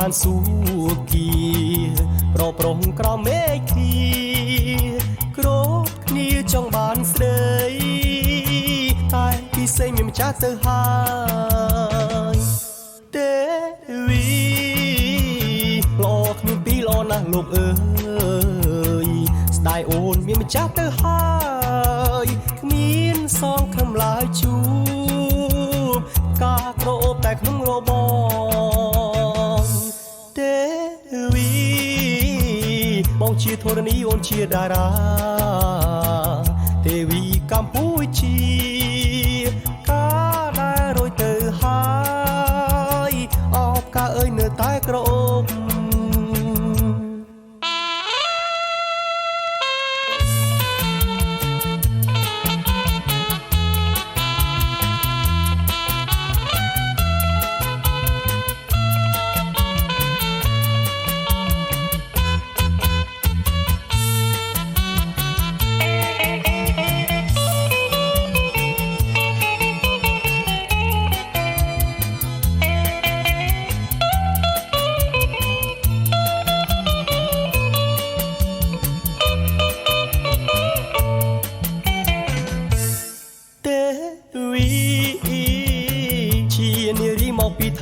านสู้กีโปรโปร่งกรอมเมฆทีโกรธนี้จ้องบานเสยตายพี่เสยมีมจ้าเตอหายเตวีหลอกมีปีหลอนะลูกเอ๋ยสไตล์โอนมีมจ้าเตอหายมีนซองคำลายชูกาโกรบแต่ขนมโรบองเตวีมองเชียร์โทรณีโอนเชียร์ดาราเทวีกัมพูชีกาได้โรยเตอหายออกกาเอ้ยเนื้อตายกรบ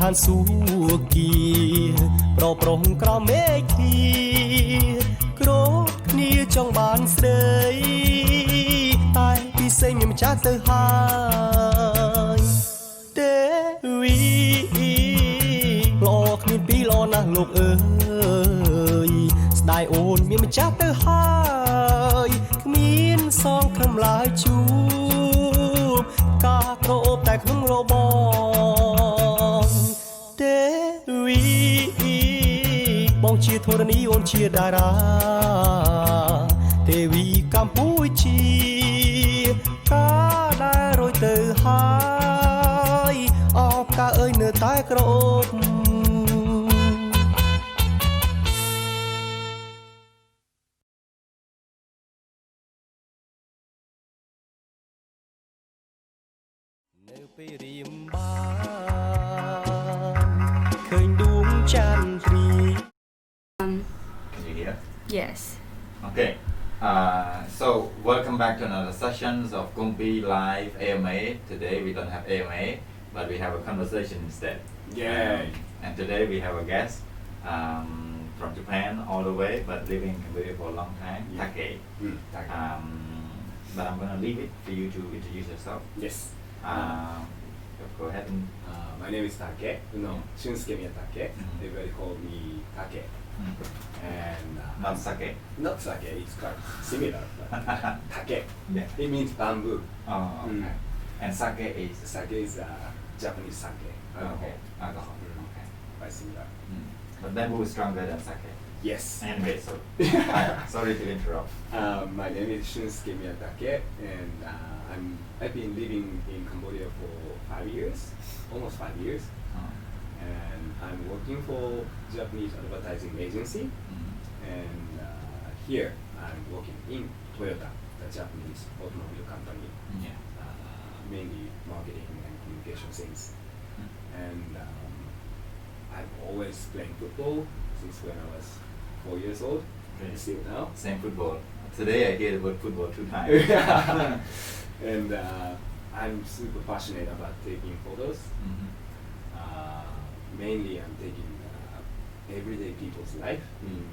ทานสู้กีโปรโปร่งกรอมเมฆทีโกรธนี้จ้องบานเสยตายพี่เสยมีมจ้าเตอหายเตวีหลอกมีปีหลอนะลูกเอ๋ยสไตล์โอนมีมจ้าเตอหายมีนซองคำลายชูกาโกรบแต่ขนมโรบองเตวีมองเชียร์โทรณีโอนเชียร์ดาราเทวีกัมพูชีกาได้โรยเตอหายออกกาเอ้ยเนื้อตายกรบเนื้อไปริมบ้านเคยดวงจันทรี Can you hear? Yes. Okay. So welcome back to another sessions of KOOMPI Live AMA. Today we don't have AMA, but we have a conversation instead. Yay! And today we have a guest from Japan all the way, but living in Cambodia for a long time, Take. Take. But I'm gonna leave it for you to introduce yourself. Yes. Go ahead and. My name is Take. Shunsuke Miyatake. Everybody call me Take. And Not sake. not sake. It's quite similar. But take. Yeah. It means bamboo. Oh, okay. And sake is. Sake is Japanese sake. Okay. Alcohol. Okay. Quite similar. But bamboo is stronger than sake. Yes. Anyway, so sorry to interrupt. My name is Shunsuke Miyatake, and I've been living in Cambodia for 5 years, almost 5 years. And I'm working for Japanese advertising agency, and here I'm working in Toyota, the Japanese automobile company, Yeah. mainly marketing and communication things. And I've always playing football since when I was 4 years old, and still now. Same football. Today I hear the word football 2 times. And I'm super passionate about taking photos. Mainly I'm taking everyday people's life in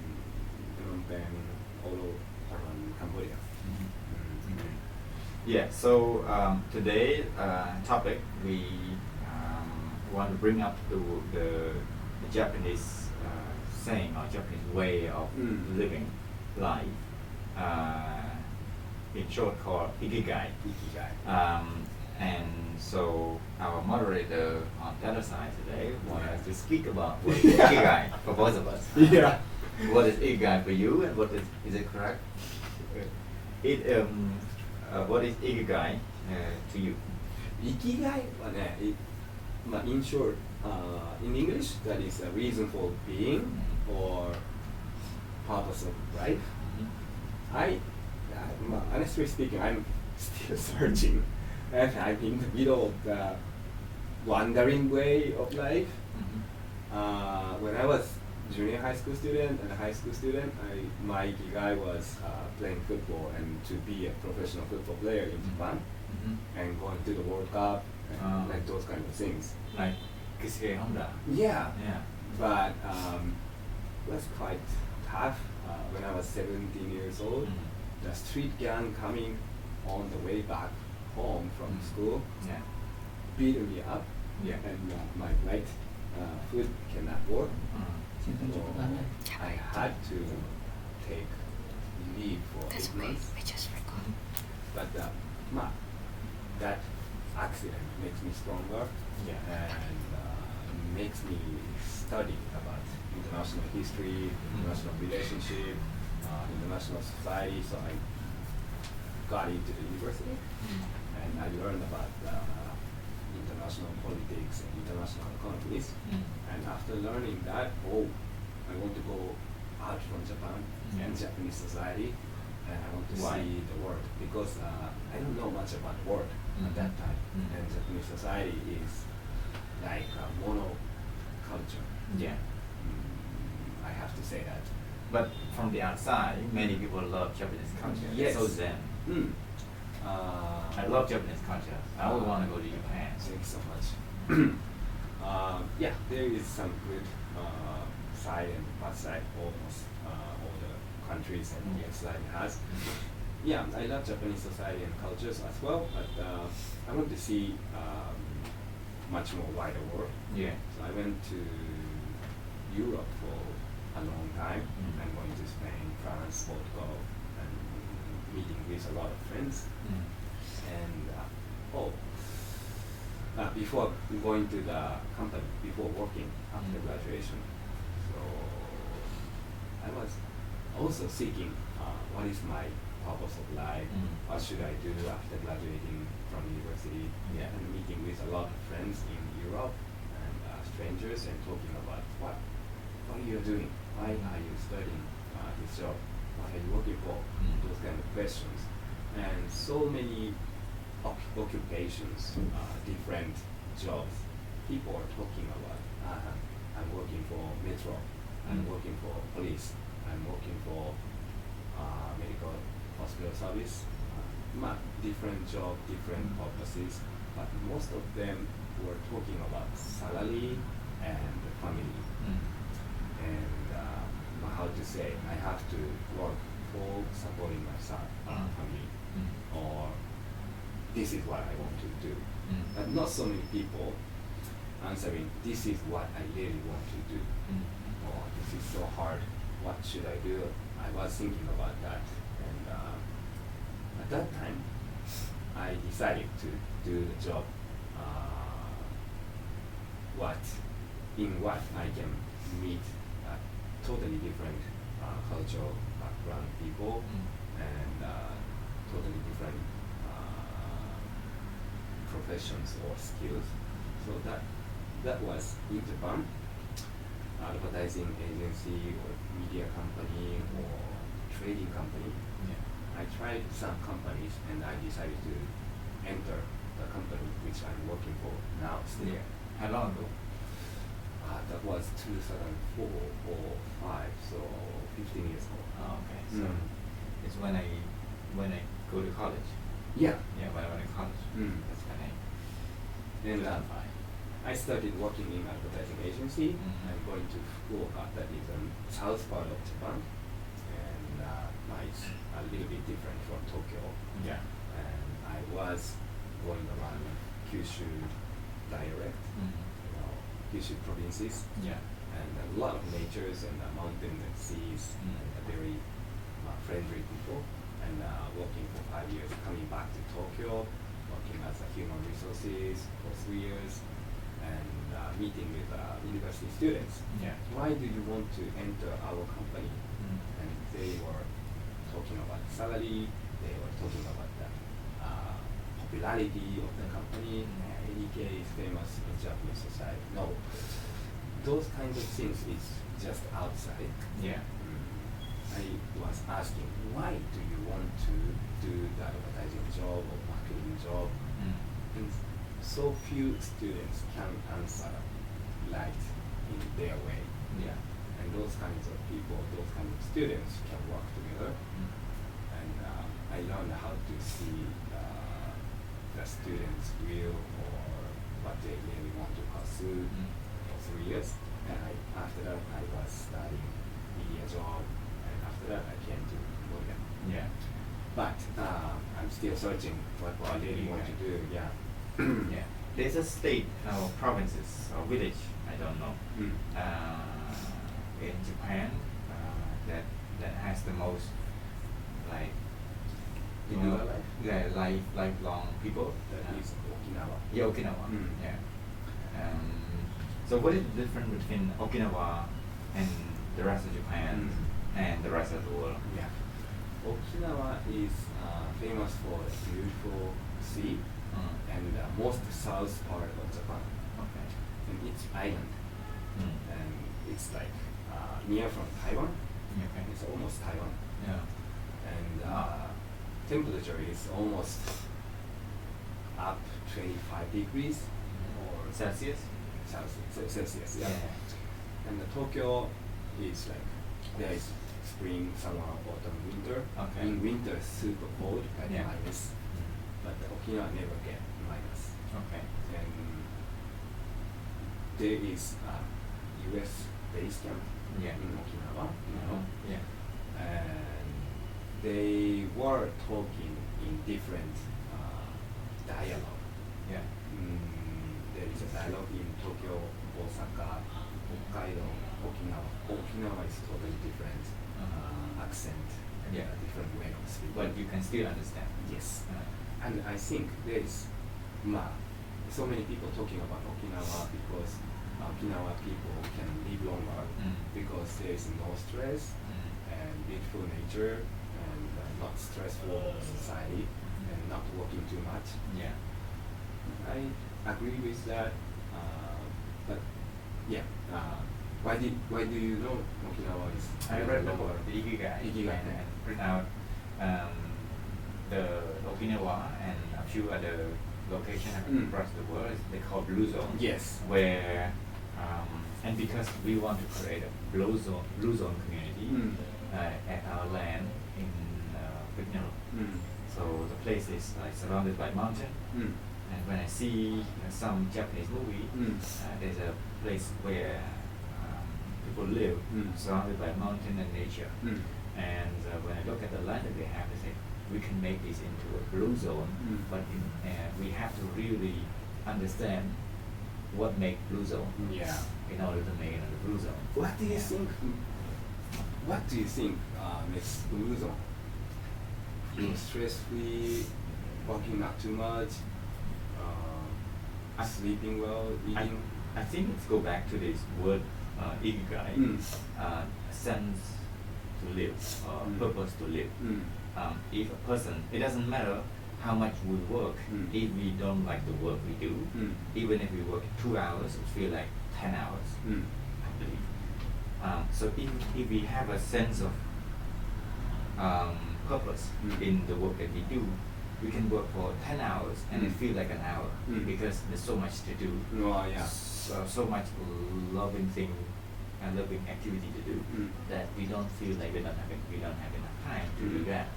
Phnom Penh, all around Cambodia. Yeah. So today topic we want to bring up the Japanese saying or Japanese way of living life. In short, called Ikigai. Ikigai. And so our moderator on the other side today wants us to speak about what is Ikigai for both of us. Yeah. What is Ikigai for you, and what is it correct? What is Ikigai to you? Ikigai, in short, in English, that is a reason for being or purpose of life. Honestly speaking, I'm still searching, and I'm in the middle of the wandering way of life. When I was junior high school student and a high school student, my Ikigai was playing football and to be a professional football player in Japan and going to the World Cup and like those kind of things. Like Kisuke Honda. Yeah, Yeah. but it was quite tough when I was 17 years old. The street gang coming on the way back home from school Yeah. beat me up, Yeah. and my right foot cannot work. So I had to take leave for 8 months. But that accident makes me stronger Yeah. and makes me study about international history, international relationship, international society. So I got into the university and I learned about international politics and international economies. And after learning that, I want to go out from Japan and Japanese society, and I want to Why? see the world because I don't know much about the world at that time. And Japanese society is like a monoculture. Yeah. I have to say that. But from the outside, many people love Japanese culture. Yes. So zen. I love Japanese culture. I always want to go to Japan. Thanks so much. Yeah, there is some good side and bad side, almost all the countries and the society has. Yeah, I love Japanese society and cultures as well, but I want to see much more wider world. Yeah. So I went to Europe for a long time. I'm going to Spain, France, Portugal, and meeting with a lot of friends. And before going to the company, before working after graduation, so I was also seeking what is my purpose of life, what should I do after graduating from university, Yeah. and meeting with a lot of friends in Europe and strangers and talking about what are you doing, why are you studying this job, what are you working for, those kind of questions. And so many occupations, different jobs. People are talking about, I'm working for Metro, I'm working for police, I'm working for medical hospital service. Different job, different purposes, but most of them were talking about salary and family. And how to say, I have to work for supporting myself, family, or this is what I want to do. But not so many people answering, this is what I really want to do. Or this is so hard, what should I do? I was thinking about that. And at that time, I decided to do the job what I can meet totally different cultural background people and totally different professions or skills. So that was in Japan, advertising agency or media company or trading company. I tried some companies and I decided to enter the company which I'm working for now still. Yeah. How long ago? That was 2004 or 5, so 15 years ago. Oh, okay. So it's when I go to college. Yeah. Yeah, when I went to college. That's when I And fine. I started working in advertising agency. I'm going to Fukuoka, that is the south part of Japan, and it's a little bit different from Tokyo. Yeah. And I was going around Kyushu direct, Kyushu provinces, Yeah. and a lot of natures and mountains and seas, and very friendly people. And working for 5 years, coming back to Tokyo, working as a human resources for 3 years, and meeting with university students. Yeah. Why do you want to enter our company? And they were talking about salary, they were talking about the popularity of the company. Ikigai is famous in Japanese society. No, those kinds of things is just outside. Yeah. I was asking, why do you want to do the advertising job or marketing job? And so few students can answer right in their way. Yeah. and those kinds of people, those kinds of students can work together. And I learned how to see the students' will or what they really want to pursue for 3 years. And after that, I was studying media job, and after that, I came to Cambodia. Yeah. But I'm still searching what I really want to do. Yeah. Yeah. There's a state or provinces or village, I don't know, in Japan that has the most like lifelong people. That is Okinawa. Yeah, Okinawa. Yeah. So what is the difference between Okinawa and the rest of Japan and the rest of the world? Yeah. Okinawa is famous for a beautiful sea and the most south part of Japan. Okay. And it's island. And it's like near from Taiwan. Okay. It's almost Taiwan. Yeah. And temperature is almost up 25 degrees or Celsius? Celsius, yeah. And the Tokyo is like, there is spring, summer, autumn, winter. Okay. In winter, super cold, like Yeah. minus. But the Okinawa never get minus. Okay. And there is a US base camp Yeah. in Okinawa, Yeah. and they were talking in different dialogue. Yeah. There is a dialogue in Tokyo, Osaka, Hokkaido, Okinawa. Okinawa is totally different accent and Yeah. a different way of speaking. But you can still understand. Yes. And I think there is so many people talking about Okinawa because Okinawa people can live longer because there is no stress and beautiful nature and not stressful society and not working too much. Yeah. I agree with that, but yeah. Why do you know Okinawa is? I read the book, the Ikigai, Ikigai. and print out the Okinawa and a few other locations across the world. They call blue zone. Yes. Where and because we want to create a blue zone community at our land in Vietnam. So the place is surrounded by mountain. And when I see some Japanese movie, there's a place where people live surrounded by mountain and nature. And when I look at the land that they have, they say we can make this into a blue zone, but we have to really understand what makes blue zone Yeah. in order to make it a blue zone. What do you think? What do you think makes blue zone? Feel stress-free, working not too much, sleeping well, eating. I think let's go back to this word Ikigai, sense to live, purpose to live. If a person, it doesn't matter how much we work, if we don't like the work we do, even if we work 2 hours, it feel like 10 hours, I believe. So if we have a sense of purpose in the work that we do, we can work for 10 hours and it feel like an hour because there's so much to do. Oh, yeah. So much loving thing and loving activity to do that we don't feel like we don't have enough time to do that.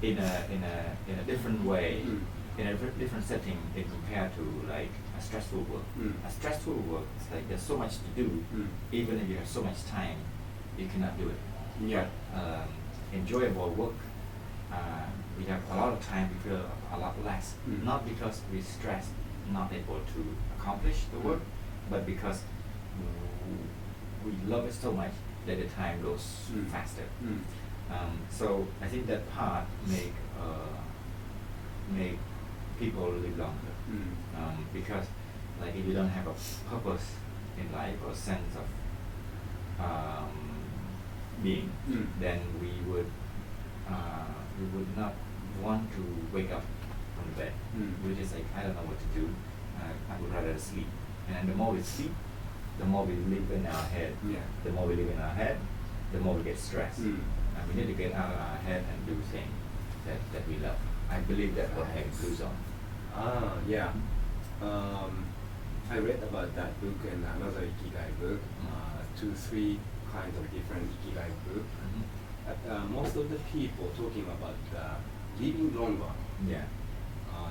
In a different way, in a different setting, in compared to like a stressful work. A stressful work is like there's so much to do, even if you have so much time, you cannot do it. Yeah. But enjoyable work, we have a lot of time, we feel a lot less. Not because we stress, not able to accomplish the work, but because we love it so much that the time goes faster. So I think that part make people live longer. Because like if you don't have a purpose in life or sense of being, then we would not want to wake up from the bed. We just like, I don't know what to do. I would rather sleep. And the more we sleep, the more we live in our head. The more we live in our head, the more we get stressed. And we need to get out of our head and do things that we love. I believe that what makes blue zone. Yeah. I read about that book and another Ikigai book, 2, 3 kinds of different Ikigai book. Most of the people talking about living longer. Yeah.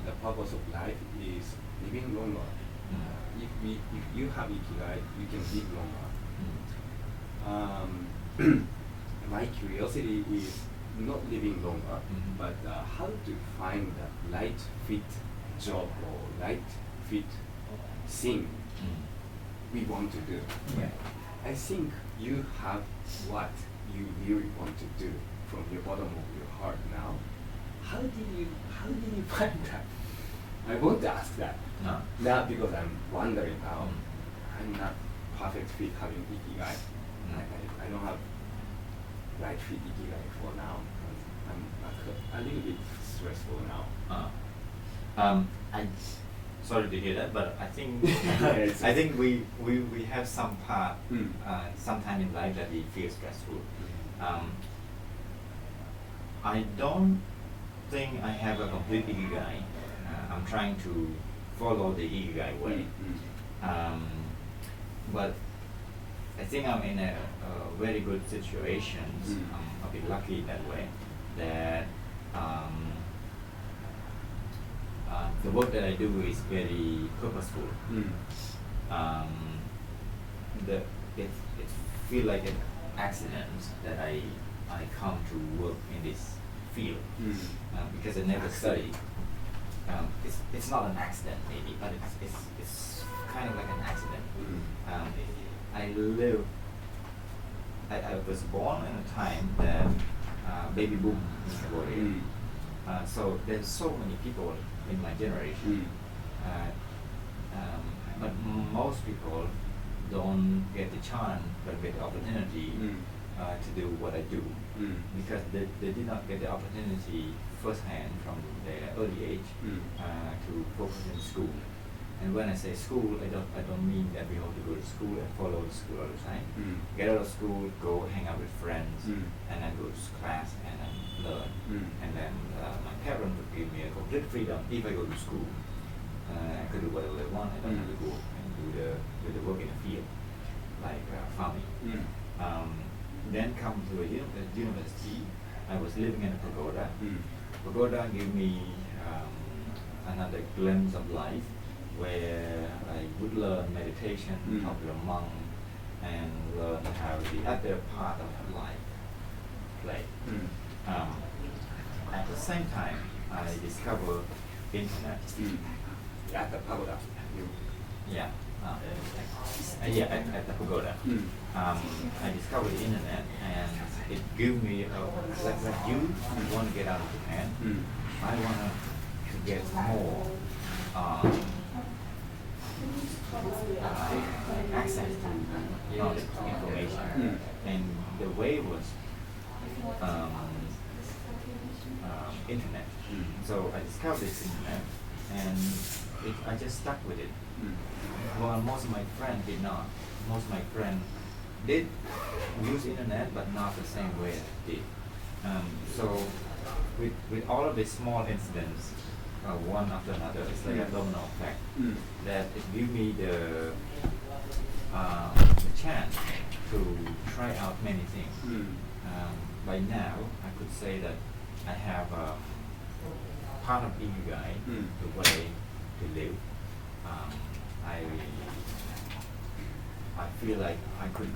The purpose of life is living longer. If you have Ikigai, you can live longer. My curiosity is not living longer, but how to find the right fit job or right fit thing we want to do. Yeah. I think you have what you really want to do from your bottom of your heart now. How did you find that? I want to ask that. No. Not because I'm wondering how I'm not perfect fit having Ikigai. I don't have right fit Ikigai for now. I'm a little bit stressful now. I sorry to hear that, but I think Yes. I think we have some part sometime in life that we feel stressful. I don't think I have a complete Ikigai. I'm trying to follow the Ikigai way. But I think I'm in a very good situation. I'm a bit lucky that way. That the work that I do is very purposeful. It feel like an accident that I come to work in this field because I never studied. It's not an accident maybe, but it's kind of like an accident. I was born in a time that baby boom in Cambodia. So there's so many people in my generation, but most people don't get the chance, don't get the opportunity to do what I do because they did not get the opportunity firsthand from their early age to focus in school. And when I say school, I don't mean that we have to go to school and follow the school all the time. Get out of school, go hang out with friends, and then go to class and then learn. And then my parents would give me a complete freedom if I go to school. I could do whatever I want. I don't have to go and do the work in the field, like farming. Then come to a university. I was living in a pagoda. Pagoda gave me another glimpse of life, where I would learn meditation, talk to a monk, and learn how the other part of life play. At the same time, I discovered internet. At the pagoda. Yeah, at the pagoda. I discovered the internet, and it gave me like you want to get out of Japan. I want to get more access to knowledge, information, and the way was internet. So I discovered this internet, and I just stuck with it. Well, most of my friends did not. Most of my friends did use internet, but not the same way I did. So with all of these small incidents, one after another, it's like a domino effect, that it gave me the chance to try out many things. By now, I could say that I have part of Ikigai, the way to live. I feel like I could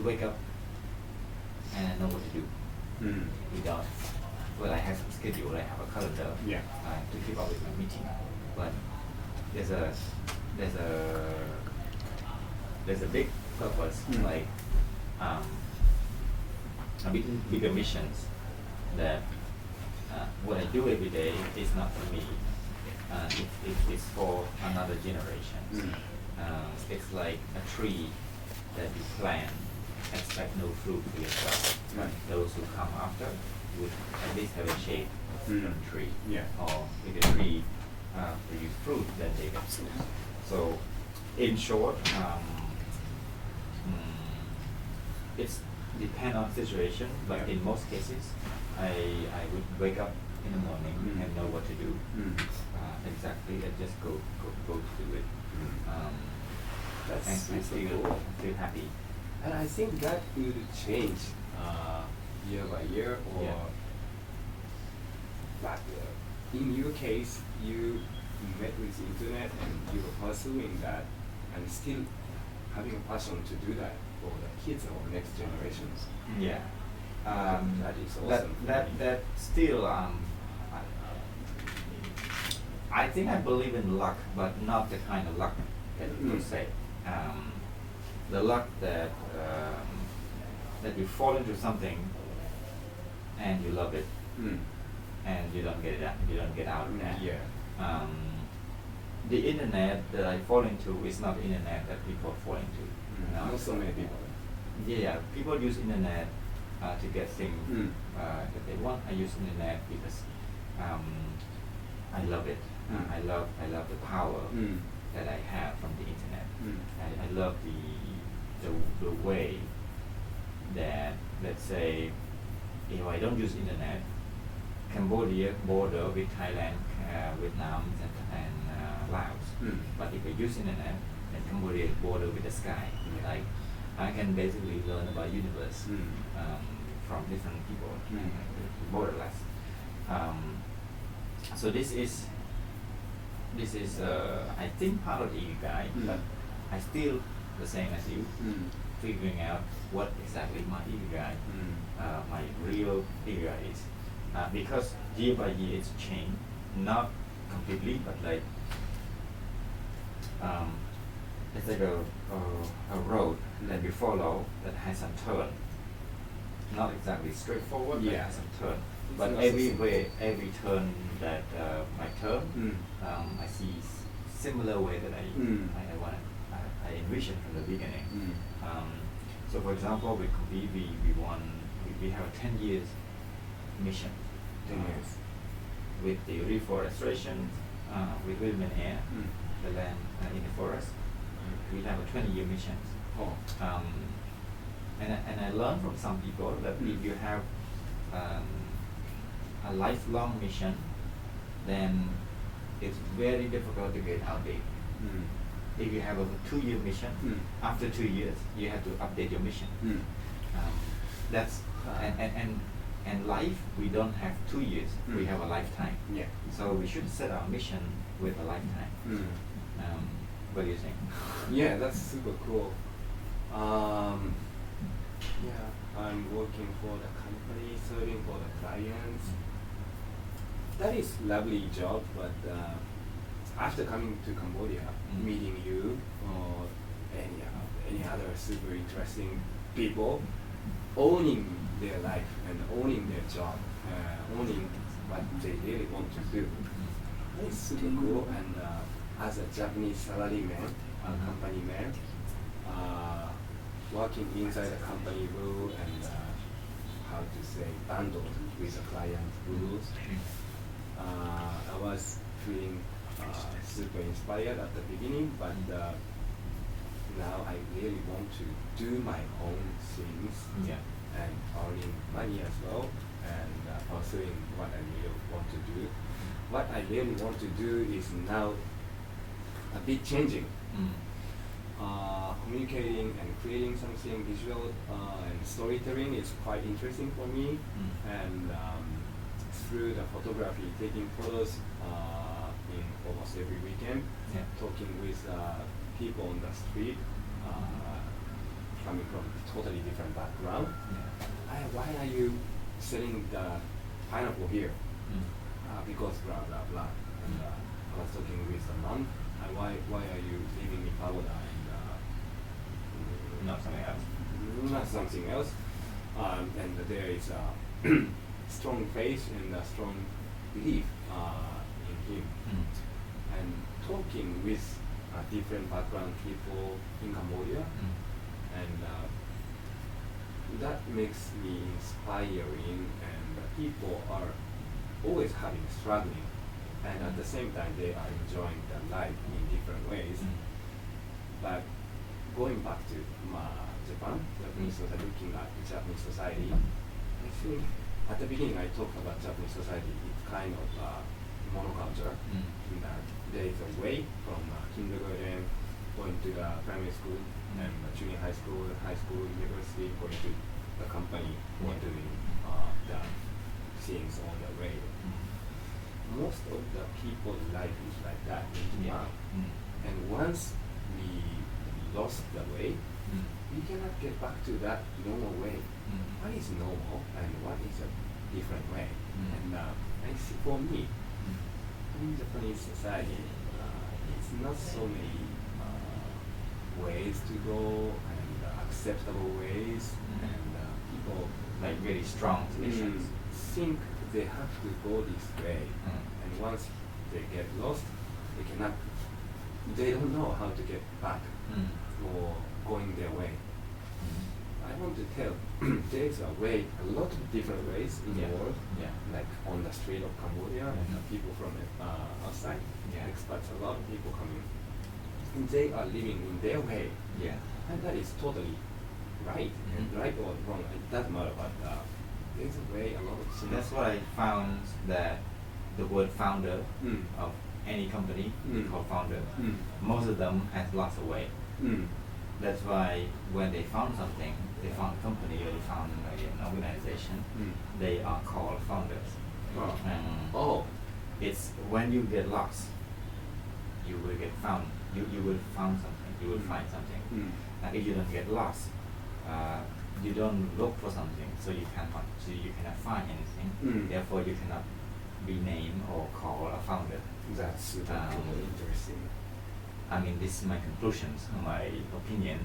wake up and I know what to do without. Well, I have a schedule, I have a calendar to keep up with my meeting, but there's a big purpose, like a bigger missions, that what I do every day is not for me. It's for another generation. It's like a tree that you plant, expect no fruit for yourself, but those who come after would at least have a shape from a tree. Or if the tree produce fruit, then they get fruit. So, in short, it's depend on situation, but in most cases, I would wake up in the morning and know what to do. exactly. I just go to it. That's And I super cool. feel happy. And I think that will change year by year, or Yeah. but in your case, you met with the internet and you were pursuing that, and still having a passion to do that for the kids or next generations. Yeah. That is awesome. That still I think I believe in luck, but not the kind of luck that you say. The luck that that you fall into something and you love it and you don't get it out, you don't get out of that. Yeah. The internet that I fall into is not the internet that people fall into. Not so many people. Yeah, people use internet to get things that they want. I use internet because I love it. I love the power that I have from the internet. I love the way that, let's say, if I don't use internet, Cambodia border with Thailand, Vietnam, and Laos. But if I use internet, then Cambodia border with the sky. Like I can basically learn about universe from different people, borderless. So this is I think part of the Ikigai, but I still the same as you, figuring out what exactly my Ikigai, my real Ikigai is, because year by year it's changed, not completely, but like it's like a road that you follow that has some turn, not exactly straightforward, but Yeah. has some turn. It's But not every so way, every turn that I turn, I see similar way that I want I envisioned from the beginning. So for example, with KOOMPI, we have a 10 years mission. 10 years. With the reforestation, with women here, the land in the forest. We have a 20-year mission. Oh. And I learned from some people that if you have a lifelong mission, then it's very difficult to get outdated. If you have a 2-year mission, after 2 years you have to update your mission. That's and life, we don't have 2 years, we have a lifetime. Yeah. So we should set our mission with a lifetime. What do you think? Yeah, that's super cool. Yeah, I'm working for the company, serving for the clients. That is lovely job, but after coming to Cambodia, meeting you or any other super interesting people, owning their life and owning their job, owning what they really want to do. That is super cool. And as a Japanese salaryman, company man, working inside the company rule and how to say bundled with the client rules, I was feeling super inspired at the beginning, but now I really want to do my own things. Yeah. And earning money as well, and pursuing what I really want to do. What I really want to do is now a bit changing. Communicating and creating something visual and storytelling is quite interesting for me. And through the photography, taking photos in almost every weekend, talking with people on the street, coming from totally different background. Why are you selling the pineapple here? Because blah blah blah. And I was talking with the mom. Why are you living in Pagoda and Not something else. not something else? And there is a strong faith and a strong belief in him. And talking with different background people in Cambodia. And that makes me inspiring, and people are always struggling, and at the same time they are enjoying their life in different ways. But going back to Japan, looking at the Japanese society, I think at the beginning I talked about Japanese society. It's kind of monoculture. In that there is a way from kindergarten going to the primary school and junior high school, university, going to the company, or doing the things on the way. Most of the people's life is like that in Japan. And once we lost the way, we cannot get back to that normal way. What is normal and what is a different way? And I see for me, in Japanese society, it's not so many ways to go and acceptable ways, and people Like really strong traditions. think they have to go this way, and once they get lost, they don't know how to get back or going their way. I want to tell there is a way, a lot of different ways in the world, like on the street of Cambodia, people from outside, expats, a lot of people coming, and they are living in their way, and that is totally right, right or wrong, it doesn't matter, but there's a way, a lot of things. That's what I found, that the word founder of any company, they call founder, most of them has lost a way. That's why when they found something, they found a company or they found an organization, they are called founders. It's when you get lost, you will get found. You will found something. You will find something. And if you don't get lost, you don't look for something, so you cannot find anything. Therefore, you cannot be named or called a founder. That's interesting. I mean, this is my conclusions, my opinion.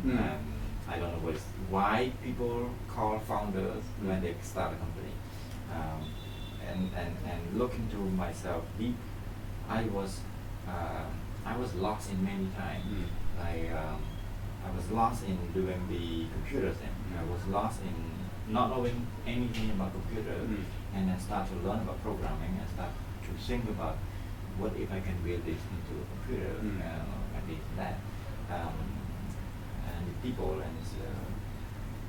I don't know why people call founders when they start a company. And looking to myself deep, I was lost in many times. I was lost in doing the computer thing. I was lost in not knowing anything about computer, and then start to learn about programming and start to think about what if I can build this into a computer, and this and that. And people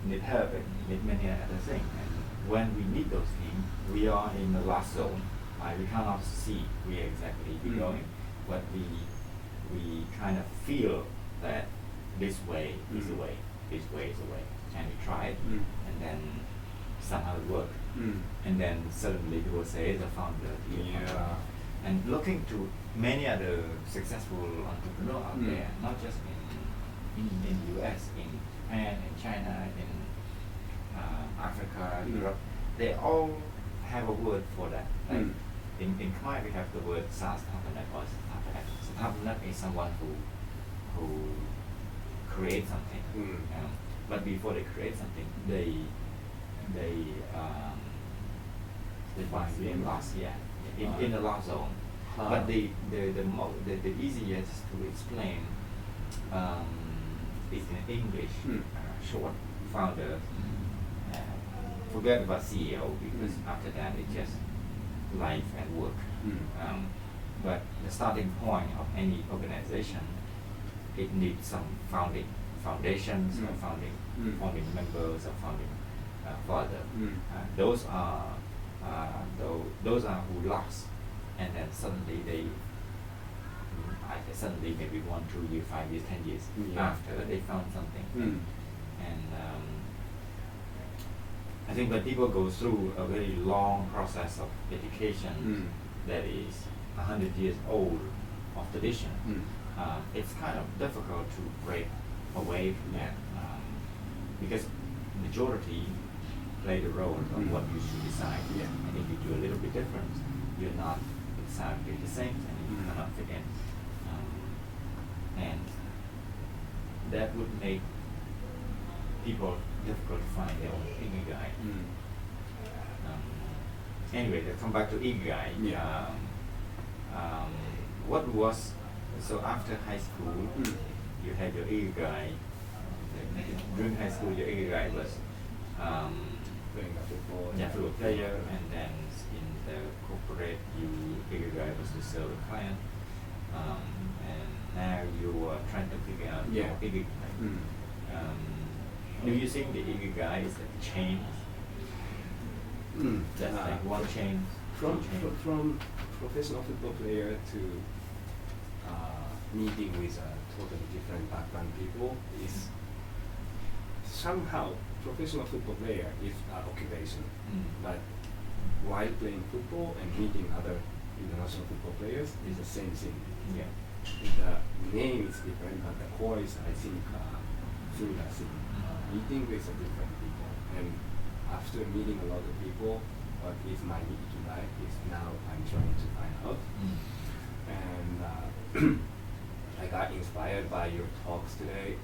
need help and need many other things. And when we need those things, we are in the last zone. We cannot see where exactly we're going, but we kind of feel that this way is the way, this way is the way, and we try it, and then somehow it works. And then suddenly people say the founder. And looking to many other successful entrepreneurs out there, not just in the US, in Japan, in China, in Africa, Europe, they all have a word for that. Like in Khmer we have the word Sasthapanak or Sasthapanak. Sasthapanak is someone who create something. But before they create something, they find being lost, in the lost zone. But the easiest to explain is in English, short founder. Forget about CEO, because after that it's just life and work. But the starting point of any organization, it needs some foundations, or founding members, or founding father. Those are who lost, and then suddenly suddenly maybe 1, 2 years, 5 years, 10 years after they found something. And I think when people go through a very long process of education that is 100 years old of tradition, it's kind of difficult to break away from that, because majority play the role of what you should decide. And if you do a little bit different, you're not exactly the same, and you cannot fit in. And that would make people difficult to find their own Ikigai. Anyway, to come back to Ikigai, what was, so after high school, you had your Ikigai. During high school, your Ikigai was Playing football. football player, and then in the corporate, Ikigai was to serve a client, and now you are trying to figure out your Ikigai. Do you think the Ikigai is like a chain? That's like one chain. From professional football player to meeting with a totally different background people is somehow professional football player is an occupation, but while playing football and meeting other international football players is the same thing. Yeah. The name is different, but the core is, I think, through the thing. Meeting with different people, and after meeting a lot of people, what is my Ikigai is now I'm trying to find out. And I got inspired by your talks today.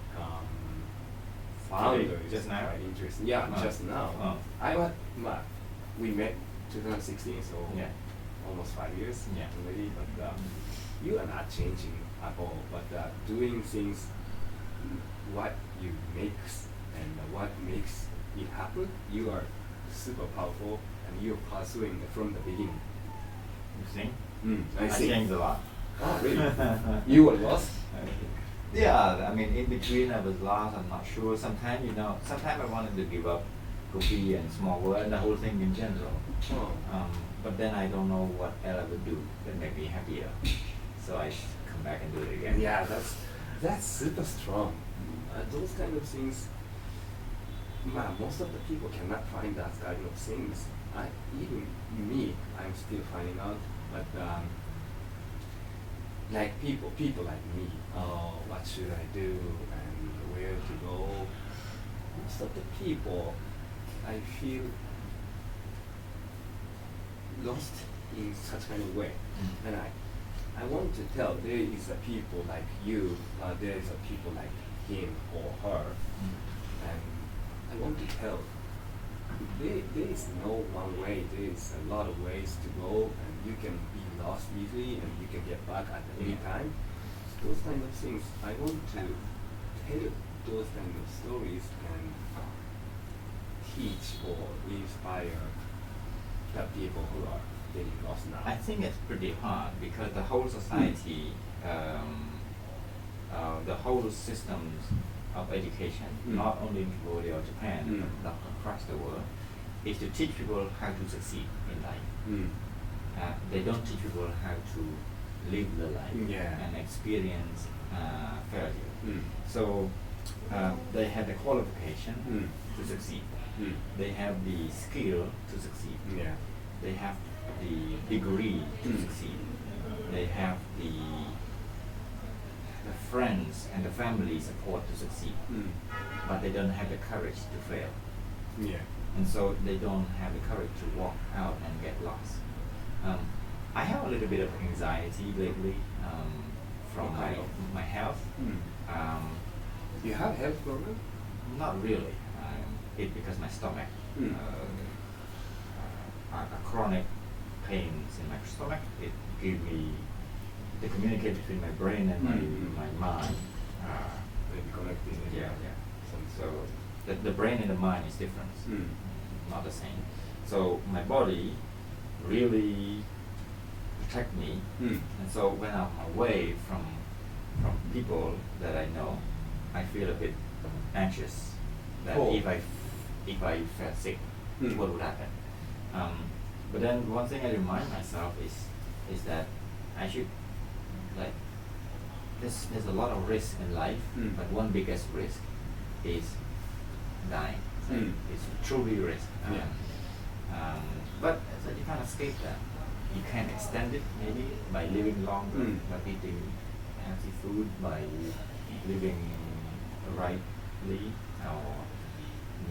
Founder is Just now? quite interesting. Yeah, just now. I was, we met 2016, so Yeah. almost 5 years Yeah. already. But you are not changing at all. But doing things, what you makes and what makes it happen, you are super powerful, and you're pursuing from the beginning. You think? I I see. changed a lot. Oh, really? You were lost? Yeah, I mean, in between I was lost, I'm not sure. Sometimes, sometimes I wanted to give up Cookie and Small World and the whole thing in general. Oh. But then I don't know what else I would do that make me happier. So I come back and do it again. Yeah, that's super strong. Those kind of things, most of the people cannot find that kind of things. Even me, I'm still finding out. But like people like me, what should I do and where to go? Most of the people, I feel lost in such kind of way, and I want to tell there is a people like you, there is a people like him or her, and I want to tell there is no one way. There is a lot of ways to go, and you can be lost easily, and you can get back at any time. Those kind of things, I want to tell those kind of stories and teach or inspire the people who are getting lost now. I think it's pretty hard because the whole society, the whole systems of education, not only in Cambodia or Japan, but across the world, is to teach people how to succeed in life. They don't teach people how to live the life and experience failure. So they have the qualification to succeed. They have the skill to succeed. They have the degree to succeed. They have the friends and the family support to succeed. But they don't have the courage to fail. And so they don't have the courage to walk out and get lost. I have a little bit of anxiety lately from my health. You have health problem? Not really. It's because my stomach, a chronic pains in my stomach. It gives me the communicate between my brain and my mind. Maybe connected. Yeah. So the brain and the mind is different, not the same. So my body really protect me, and so when I'm away from people that I know, I feel a bit anxious that if I felt sick, what would happen? But then one thing I remind myself is that I should there's a lot of risk in life, but one biggest risk is dying. So it's truly risk. But so you can't escape that. You can extend it maybe by living longer, by eating healthy food, by living rightly, or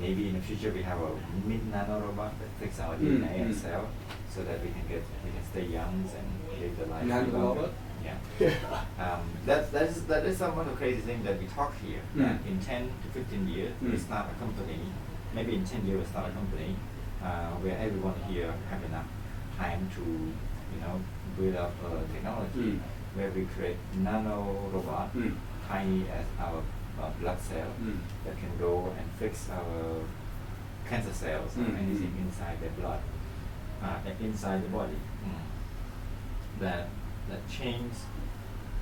maybe in the future we have a mid-nano robot that fix our DNA and cell so that we can stay young and live the life. Nano robot? Yeah. That is some of the crazy thing that we talk here. That in 10 to 15 years we start a company. Maybe in 10 years we start a company where everyone here have enough time to build up technology where we create nano robot tiny as our blood cell that can go and fix our cancer cells or anything inside the blood, inside the body. That change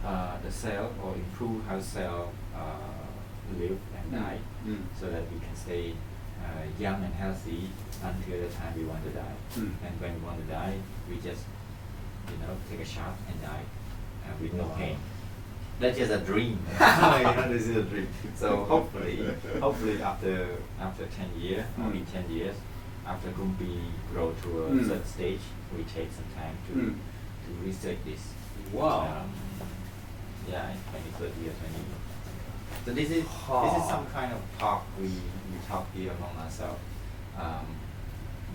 the cell or improve how cell live and die, so that we can stay young and healthy until the time we want to die. And when we want to die, we just take a shot and die with no pain. That's just a dream. This is a dream. So hopefully after 10 years, only 10 years, after KOOMPI grow to a certain stage, we take some time to research this. Wow. Yeah, in 2030 or 20 years. So this is some kind of talk we talk here among ourselves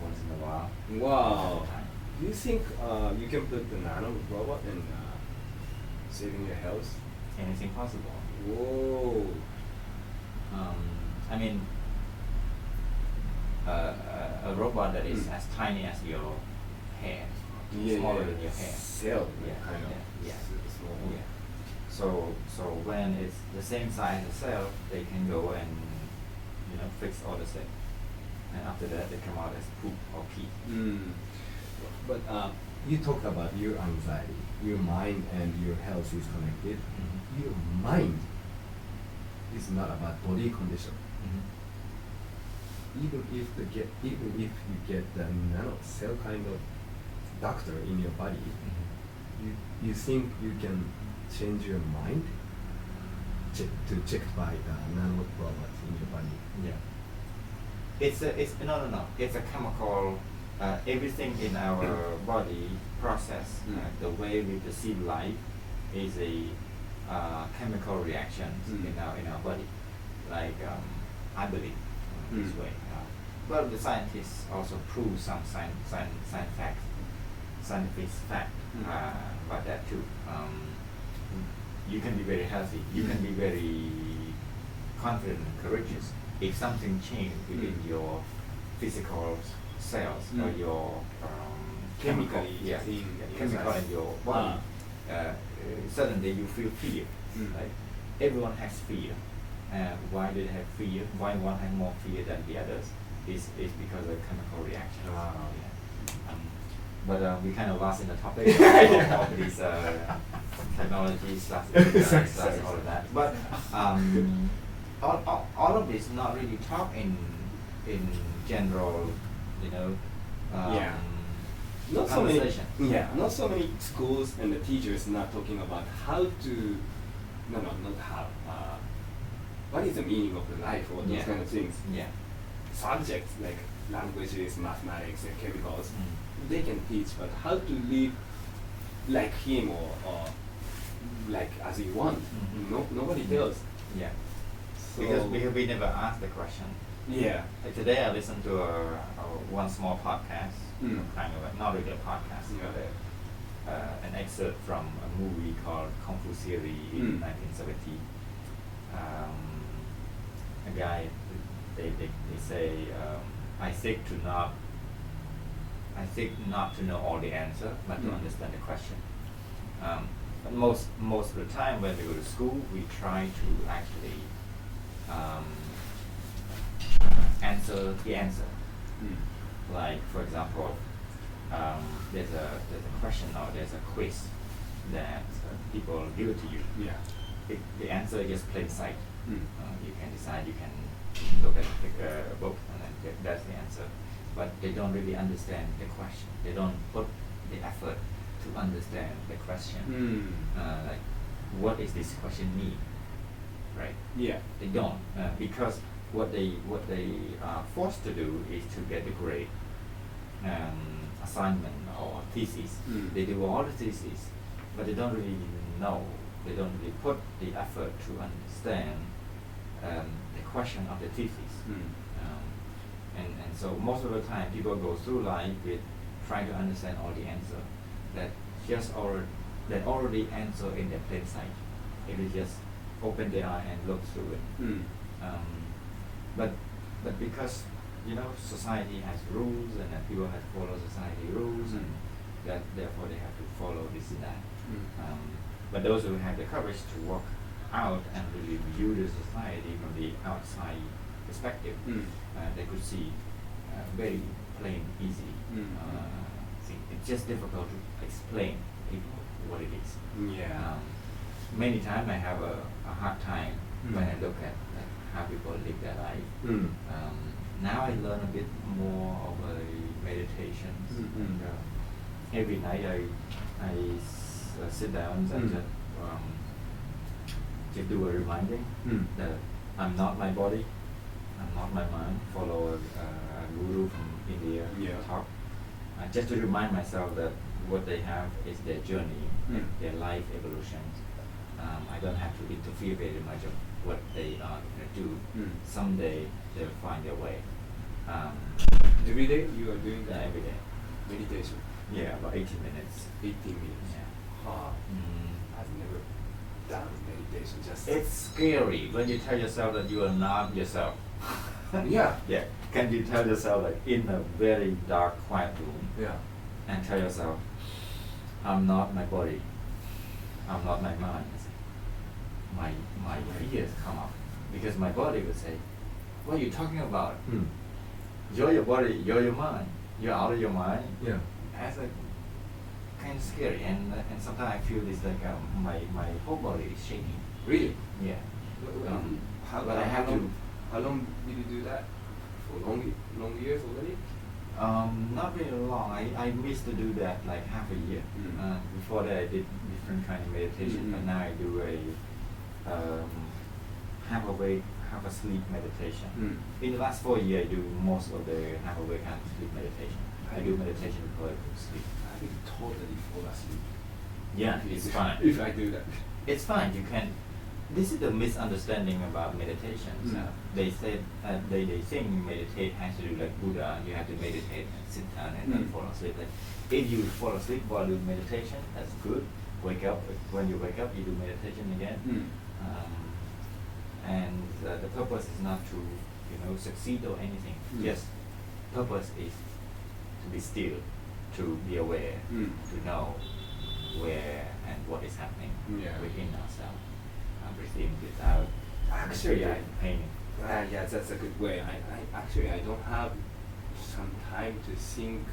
once in a while. Wow. Do you think you can put the nano robot in saving your health? Anything possible. Whoa. I mean, a robot that is as tiny as your hair, smaller than your hair. Cell. Kind of. Yeah. Small. Yeah. So when it's the same size as cell, they can go and fix all the cells, and after that they come out as poop or pee. But you talked about your anxiety, your mind and your health is connected. Your mind is not about body condition. Even if you get the nano cell kind of doctor in your body, you think you can change your mind checked by nano robot in your body? Yeah. It's no. It's a chemical. Everything in our body process, the way we perceive life, is a chemical reaction in our body. Like I believe this way. Well, the scientists also prove some scientific fact about that too. You can be very healthy. You can be very confident and courageous if something changed within your physical cells or your chemical in your body. Suddenly you feel fear. Like everyone has fear. Why do they have fear? Why one has more fear than the others? Is because of chemical reaction. But we kind of lost in the topic of these technologies, all of that. But all of this not really talk in general, Not so many. conversation. Not so many schools and the teachers not talking about how to. Not how. What is the meaning of the life or those kind of things? Yeah. Subjects like languages, mathematics, and chemicals, they can teach, but how to live like him or like as you want, nobody tells. Yeah. So Because we never asked the question. yeah. Like today I listened to one small podcast, kind of not really a podcast, but an excerpt from a movie called Kung Fu Theory in 1970. A guy, they say, I seek not to know all the answer, but to understand the question. But most of the time when we go to school, we try to actually answer the answer. Like for example, there's a question or there's a quiz that people give it to you. Yeah. The answer is just plain sight. You can decide. You can look at a book and then that's the answer. But they don't really understand the question. They don't put the effort to understand the question. Like, what is this question mean? Right? Yeah. They don't, because what they are forced to do is to get the grade, assignment or thesis. They do all the thesis, but they don't really know. They don't really put the effort to understand the question of the thesis. And so most of the time people go through life with trying to understand all the answer that already answer in their plain sight. If they just open their eye and look through it. But because society has rules and that people have to follow society rules and that therefore they have to follow this and that. But those who have the courage to walk out and really view the society from the outside perspective, they could see very plain, easy. It's just difficult to explain to people what it is. Yeah. Many times I have a hard time when I look at how people live their life. Now I learn a bit more of a meditation and every night sit down and just do a reminding that I'm not my body, I'm not my mind. Follow a guru from India talk, just to remind myself that what they have is their journey, their life evolution. I don't have to interfere very much of what they are going to do. Someday they'll find their way. Every day you are doing Yeah, that every day. meditation. Yeah, about 18 minutes. 18 minutes. Yeah. I've never done meditation. Just It's scary when you tell yourself that you are not yourself. yeah. Yeah. Can you tell yourself like in a very dark, quiet room Yeah. and tell yourself, I'm not my body, I'm not my mind. My fears come up because my body would say, what are you talking about? You're your body, you're your mind, you're out of your mind. Yeah. That's like kind of scary, and sometimes I feel it's like my whole body is shaking. Really? Yeah. How, But I have how long, to. How long did you do that? For long years already? Not very long. I missed to do that like half a year. Before that I did different kind of meditation, but now I do a half awake, half asleep meditation. In the last 4 years, I do most of the half awake, half asleep meditation. I do meditation before I go to sleep. I will totally fall asleep. Yeah, it's fine. If I do that. It's fine. You can. This is the misunderstanding about meditations. They said they think meditate has to do like Buddha. You have to meditate and sit down and then fall asleep. Like, if you fall asleep while doing meditation, that's good. Wake up. When you wake up, you do meditation again. And the purpose is not to succeed or anything. Yes, purpose is to be still, to be aware, to know where and what is happening within ourselves. Breathe in, breathe out. Actually, pain. Yeah, that's a good way. I don't have some time to think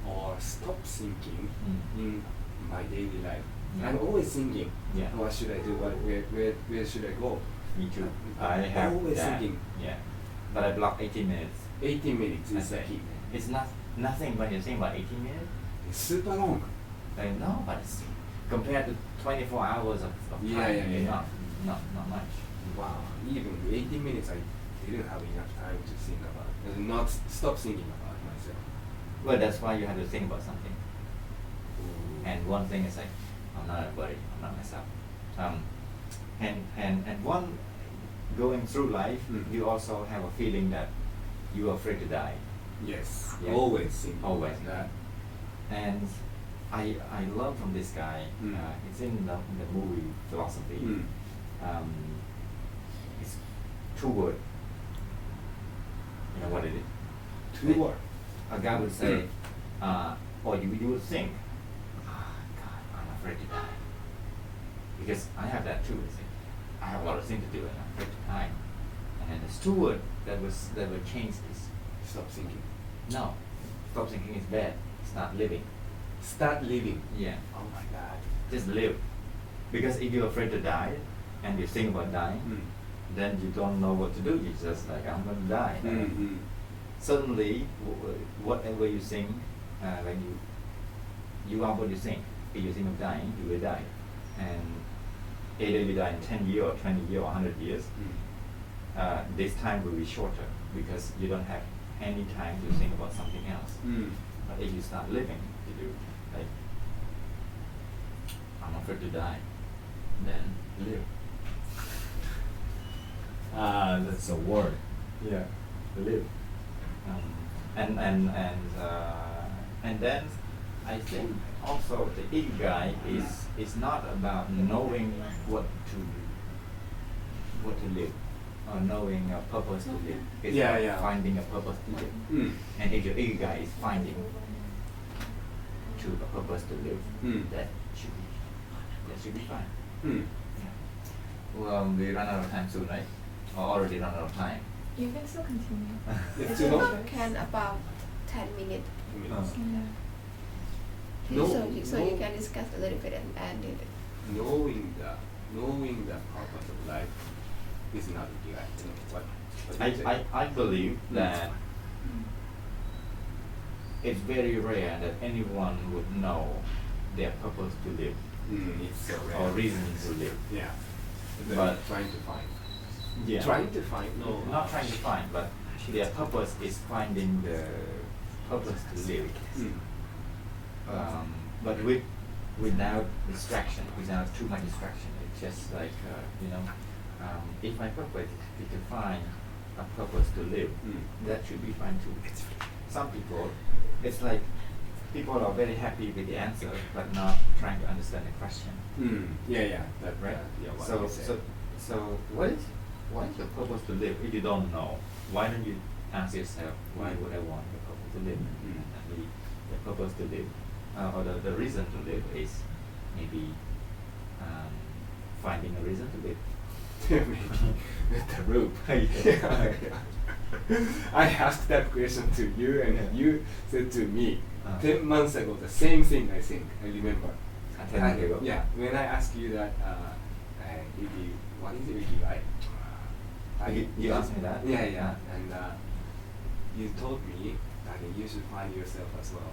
or stop thinking in my daily life. Yeah. I'm always thinking. Yeah. What should I do? Where should I go? Me too. I have always that. thinking. Yeah, but I block 18 minutes. 18 minutes That's is the it. key. It's nothing when you think about 18 minutes. It's super long. No, but it's compared to 24 hours of time. Yeah. Not much. Wow. Even 18 minutes, I didn't have enough time to think about. Not stop thinking about myself. Well, that's why you have to think about something. And one thing is like, I'm not a body, I'm not myself. And one going through life, you also have a feeling that you are afraid to die. Yes. Yeah. Always thinking. Always. about that. And I learned from this guy. It's in the movie Philosophy. It's 2 words. You know what it is? 2 words. A guy would say, or you would think, God, I'm afraid to die. Because I have that too. You see. I have a lot of things to do and I'm afraid to die. And then there's 2 words that will change this. Stop thinking. No, stop thinking is bad. Start living. Start living. Yeah. Oh my God. Just live. Because if you're afraid to die and you think about dying, then you don't know what to do. You're just like, I'm going to die. Suddenly, whatever you think, when you are what you think. If you think of dying, you will die. And either you die in 10 years or 20 years or 100 years, this time will be shorter because you don't have any time to think about something else. But if you start living, you do like, I'm afraid to die, then live. That's a word. Yeah, live. And then I think also the Ikigai is not about knowing what to live or knowing a purpose to live. It's about finding a purpose to live. And if your Ikigai is finding a purpose to live, that should be fine. Yeah. Well, we run out of time soon, right? Or already run out of time. You can still continue. It's It's too long. can about 10 minutes. 10 minutes. Yeah. No, So no. you can discuss a little bit and do it. Knowing the purpose of life is not Ikigai. What do you say? I believe that it's very rare that anyone would know their purpose to live It's so rare. or reason to live. Yeah. But- trying to find. Yeah. Trying to find. No. Not trying to find, but their purpose is finding the purpose to live. But without distraction, without too much distraction, it's just like if my purpose is to find a purpose to live, that should be fine too. Some people, it's like people are very happy with the answer, but not trying to understand the question. Yeah. That Right? Yeah. What So you said. what is your purpose to live? If you don't know, why don't you ask yourself, why would I want the purpose to live? And the purpose to live, or the reason to live is maybe finding a reason to live. Maybe with the rope. I asked that question to you, and you said to me 10 months ago the same thing. I think I remember. 10 months ago? Yeah, when I asked you that, what is it, Ikigai? You asked me that? Yeah, and you told me that you should find yourself as well.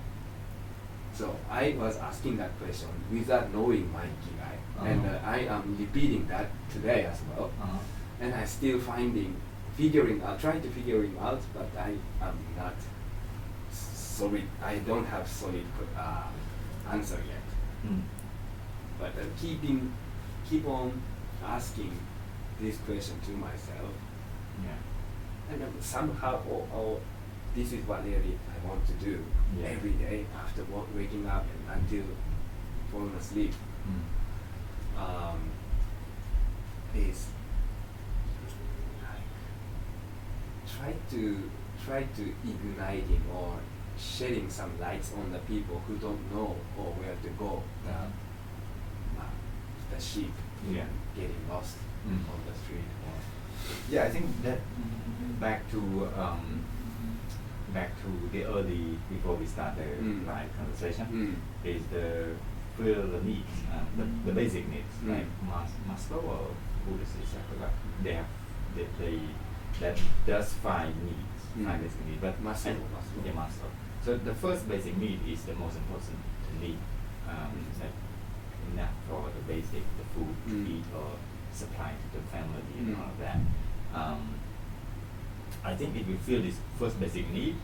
So I was asking that question without knowing my Ikigai, and I am repeating that today as well. And I still trying to figuring out, but I am not solid. I don't have solid answer yet. But keep on asking this question to myself, and then somehow, this is what really I want to do every day after waking up and until falling asleep. Is try to igniting or shedding some lights on the people who don't know or where to go. The sheep getting lost on the street. Yeah, I think that back to the early, before we start the live conversation, is the feel the needs, the basic needs, like Maslow or Buddhist, I forgot. They that does find needs, find basic needs, but Maslow. Yeah, Maslow. So the first basic need is the most important need, like enough for the basic, the food to eat or supply to the family and all of that. I think if you feel this first basic need,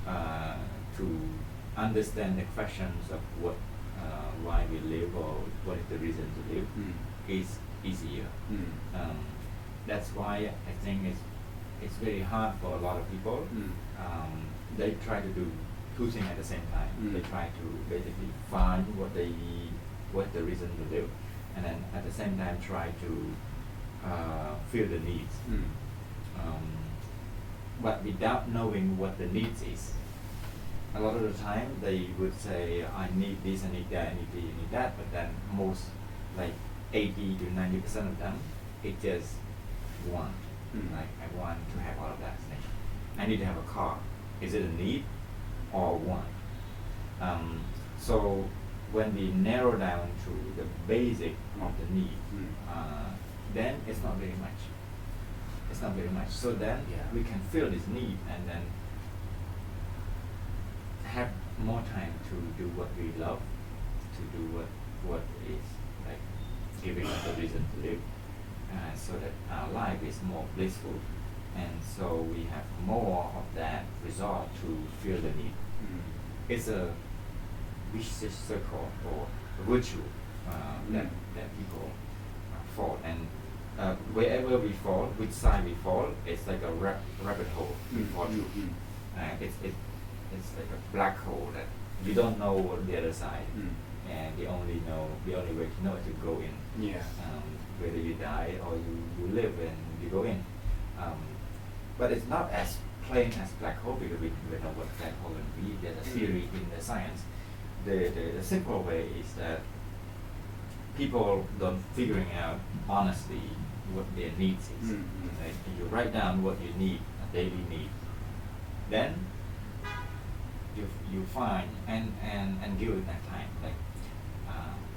to understand the questions of why we live or what is the reason to live, is easier. That's why I think it's very hard for a lot of people. They try to do two things at the same time. They try to basically find what the reason to live, and then at the same time try to fill the needs. But without knowing what the needs is, a lot of the time they would say, I need this, I need that, I need this, I need that, but then most, like 80 to 90% of them, it just want. Like, I want to have all of that thing. I need to have a car. Is it a need or want? So when we narrow down to the basic of the need, then it's not very much. It's not very much. So then we can fill this need and then have more time to do what we love, to do what is like giving us a reason to live, so that our life is more blissful, and so we have more of that result to fill the need. It's a vicious circle or virtue that people fall, and wherever we fall, which side we fall, it's like a rabbit hole we fall through. It's like a black hole that you don't know what the other side, and the only way to know is to go in. Whether you die or you live and you go in. But it's not as plain as black hole, because we know what black hole can be. There's a theory in the science. The simple way is that people don't figuring out honestly what their needs is. Like, you write down what you need, a daily need, then you find and give it that time. Like,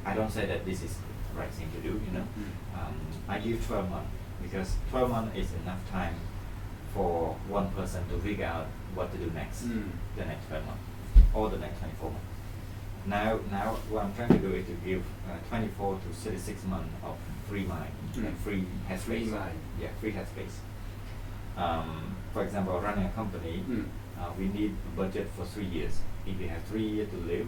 I don't say that this is the right thing to do, I give 12 months, because 12 months is enough time for one person to figure out what to do next, the next 12 months. all the next 24 months. Now what I'm trying to do is to give 24 to 36 months of free mind and free headspace. Free mind. Yeah, free headspace. For example, running a company, we need a budget for 3 years. If we have 3 years to live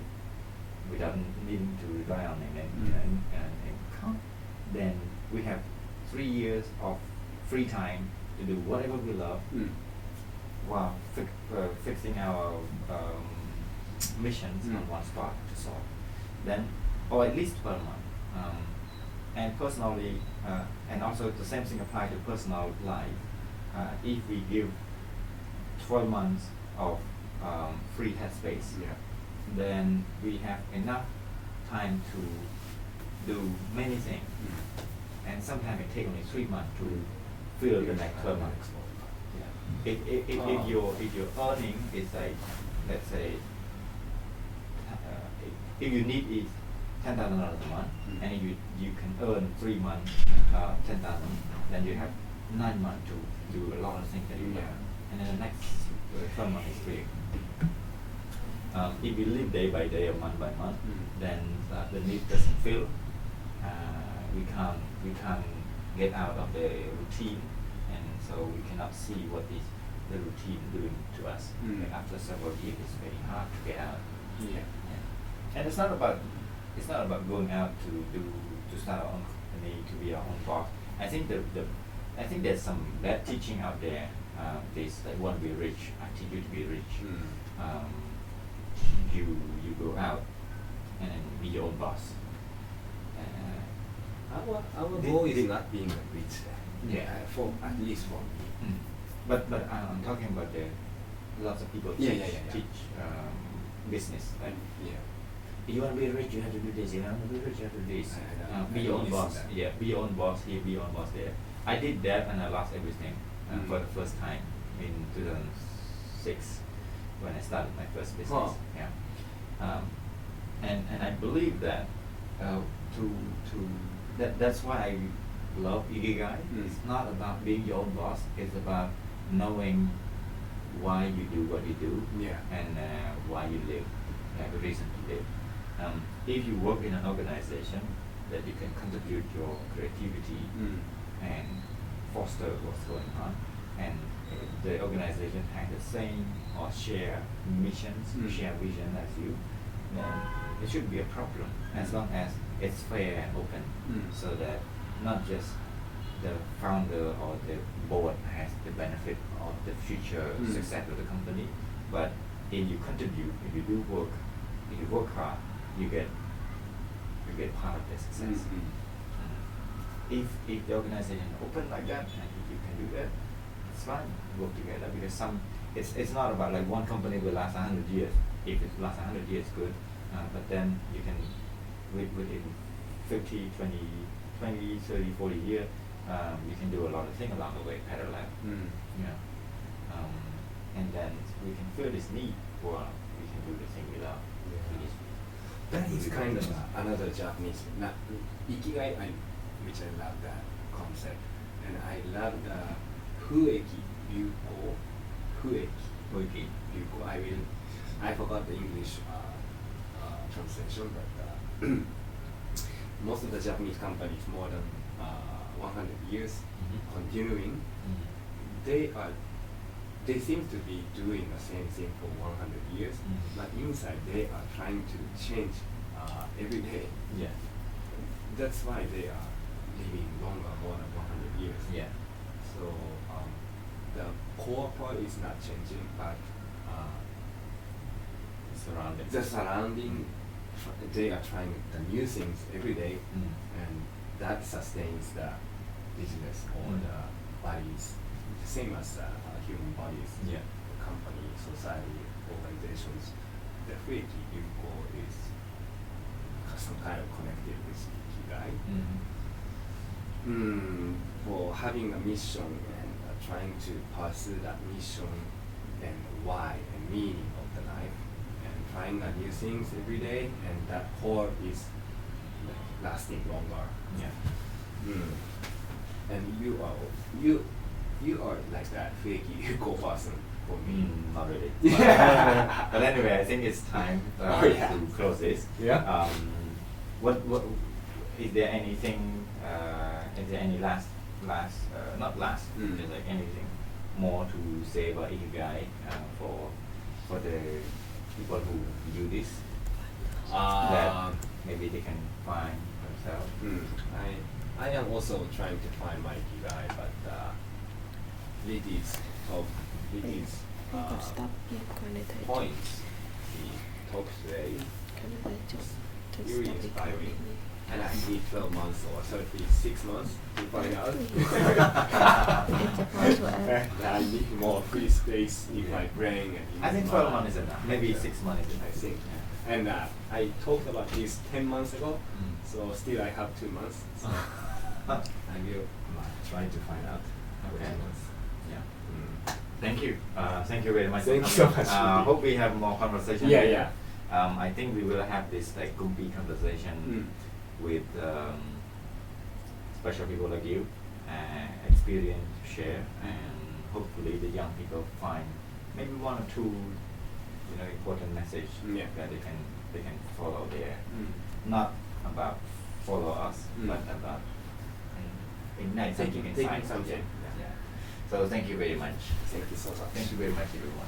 without needing to rely on an income, then we have 3 years of free time to do whatever we love while fixing our missions on one spot to solve. Then, or at least 12 months. And personally, and also the same thing applies to personal life. If we give 12 months of free headspace, then we have enough time to do many things. And sometimes it takes only 3 months to fill the next 12 months. If your earning is like, let's say, if you need is $10,000 a month, and if you can earn 3 months 10,000, then you have 9 months to do a lot of things that you want. And then the next 12 months is free. If you live day by day or month by month, then the need doesn't fill. We can't get out of the routine, and so we cannot see what is the routine doing to us. Like after several years, it's very hard to get out. And it's not about going out to start our own company, to be our own boss. I think there's some bad teaching out there. This like want to be rich. I teach you to be rich. You go out and then be your own boss. Our goal is not being rich. For at least for me. But I'm talking about lots of people teach business. Like, if you want to be rich, you have to do this. You want to be rich, you have to do this. Be your own boss. Be your own boss here, be your own boss there. I did that and I lost everything for the first time in 2006 when I started my first business. And I believe that that's why I love Ikigai. It's not about being your own boss. It's about knowing why you do what you do and why you live. You have a reason to live. If you work in an organization that you can contribute your creativity and foster what's going on, and the organization has the same or share missions, share vision as you, then it shouldn't be a problem as long as it's fair and open, so that not just the founder or the board has the benefit of the future success of the company, but if you contribute, if you do work, if you work hard, you get part of the success. If the organization is open like that, and if you can do that, it's fine. Work together, because it's not about like one company will last 100 years. If it lasts 100 years, good. But then you can within 50, 20, 30, 40 years, you can do a lot of things along the way, parallel. And then we can feel this need for we can do the thing we love. That is kind of another Japanese, Ikigai, which I love that concept, and I love the Fueki Ryuko. Fueki Ryuko. I forgot the English translation, but most of the Japanese companies, more than 100 years, continuing, they seem to be doing the same thing for 100 years, but inside they are trying to change every day. That's why they are living longer, more than 100 years. So the core part is not changing, but the surrounding, they are trying the new things every day, and that sustains the business or the bodies, the same as human bodies, the company, society, organizations. The Fueki Ryuko is some kind of connected with Ikigai. For having a mission and trying to pursue that mission and why and meaning of the life, and trying new things every day, and that core is lasting longer. And you are like that Fueki Ryuko person. for me. Not really. Yeah. But anyway, I think it's time Oh, yeah. to close this. Yeah. What is there anything? Is there any last not last, just like anything more to say about Ikigai for the people who do this that maybe they can find themselves? I am also trying to find my Ikigai, but Rithy's stop connected. points he talked today Just really stop inspiring. recording. And I need 12 months or 36 months to find out. It's about to end. And I need more free space in my brain and in I think my 12 mind. months is enough. Maybe 6 months is enough. I think. Yeah. And I talked about this 10 months ago, Mm. so still I have 2 months. So I will try to find out. Okay. Yeah. mm. Thank you. Thank you very much. Thank for you so coming. much. Hope we have more conversation. Yeah, later. yeah. I think we will have this like KOOMPI conversation with special people like you, experience to share, and hopefully the young people find maybe 1 or 2, important message Yeah. that they can follow there. Mm. Not about follow us, Mm. but about ignite something Taking inside. something. Yeah. So thank you very much. Thank you so much. Thank you very much, everyone.